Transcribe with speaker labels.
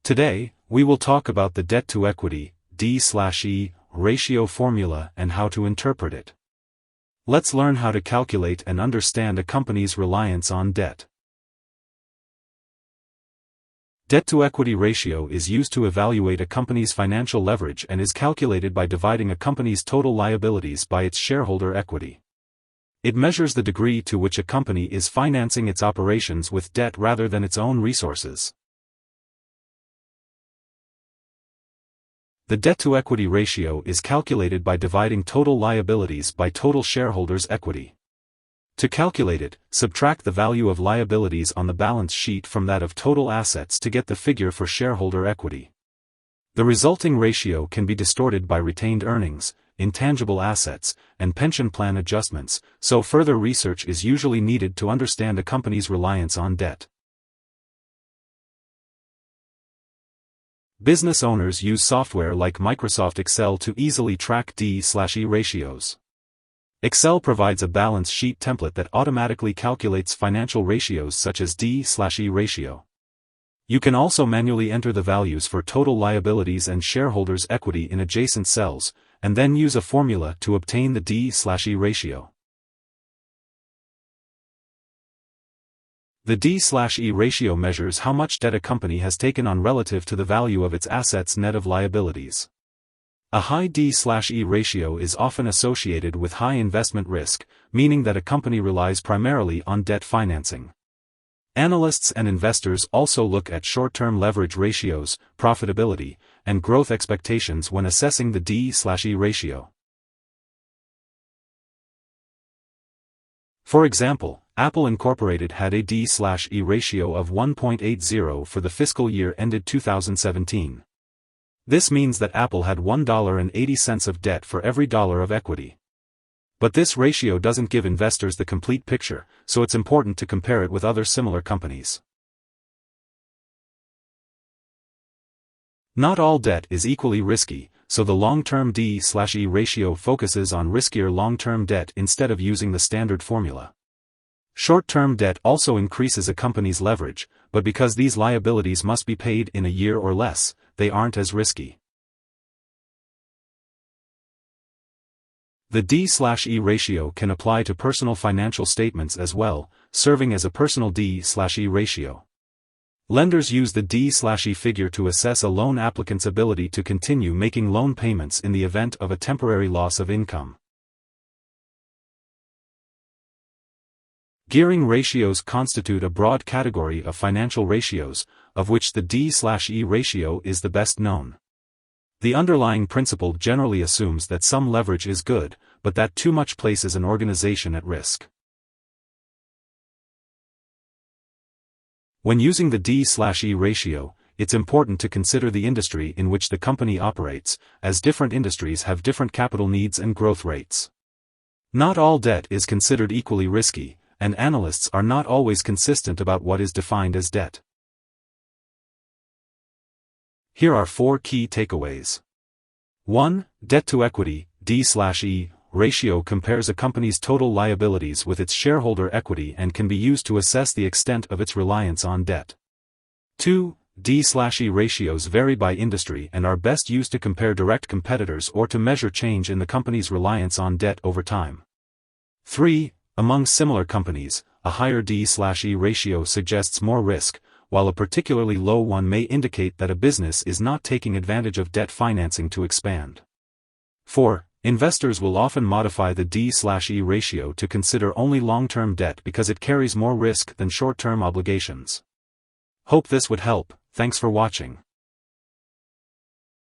Speaker 1: Today, we will talk about the debt-to-equity (D/E) ratio formula and how to interpret it. Let's learn how to calculate and understand a company's reliance on debt. Debt-to-equity ratio is used to evaluate a company's financial leverage and is calculated by dividing a company's total liabilities by its shareholder equity. It measures the degree to which a company is financing its operations with debt rather than its own resources. The debt-to-equity ratio is calculated by dividing total liabilities by total shareholders' equity. To calculate it, subtract the value of liabilities on the balance sheet from that of total assets to get the figure for shareholder equity. The resulting ratio can be distorted by retained earnings, intangible assets, and pension plan adjustments, so further research is usually needed to understand a company's reliance on debt. Business owners use software like Microsoft Excel to easily track D/E ratios. Excel provides a balance sheet template that automatically calculates financial ratios such as D/E ratio. You can also manually enter the values for total liabilities and shareholders' equity in adjacent cells, and then use a formula to obtain the D/E ratio. The D/E ratio measures how much debt a company has taken on relative to the value of its assets net of liabilities. A high D/E ratio is often associated with high investment risk, meaning that a company relies primarily on debt financing. Analysts and investors also look at short-term leverage ratios, profitability, and growth expectations when assessing the D/E ratio. For example, Apple Incorporated had a D/E ratio of 1.80 for the fiscal year ended 2017. This means that Apple had $1.80 of debt for every dollar of equity. But this ratio doesn't give investors the complete picture, so it's important to compare it with other similar companies. Not all debt is equally risky, so the long-term D/E ratio focuses on riskier long-term debt instead of using the standard formula. Short-term debt also increases a company's leverage, but because these liabilities must be paid in a year or less, they aren't as risky. The D/E ratio can apply to personal financial statements as well, serving as a personal D/E ratio. Lenders use the D/E figure to assess a loan applicant's ability to continue making loan payments in the event of a temporary loss of income. Gearing ratios constitute a broad category of financial ratios, of which the D/E ratio is the best known. The underlying principle generally assumes that some leverage is good, but that too much places an organization at risk. When using the D/E ratio, it's important to consider the industry in which the company operates, as different industries have different capital needs and growth rates. Not all debt is considered equally risky, and analysts are not always consistent about what is defined as debt. Here are 4 key takeaways. 1. Debt-to-equity (D/E) ratio compares a company's total liabilities with its shareholder equity and can be used to assess the extent of its reliance on debt. 2. D/E ratios vary by industry and are best used to compare direct competitors or to measure change in the company's reliance on debt over time. 3. Among similar companies, a higher D/E ratio suggests more risk, while a particularly low one may indicate that a business is not taking advantage of debt financing to expand. 4. Investors will often modify the D/E ratio to consider only long-term debt because it carries more risk than short-term obligations. Hope this would help. Thanks for watching.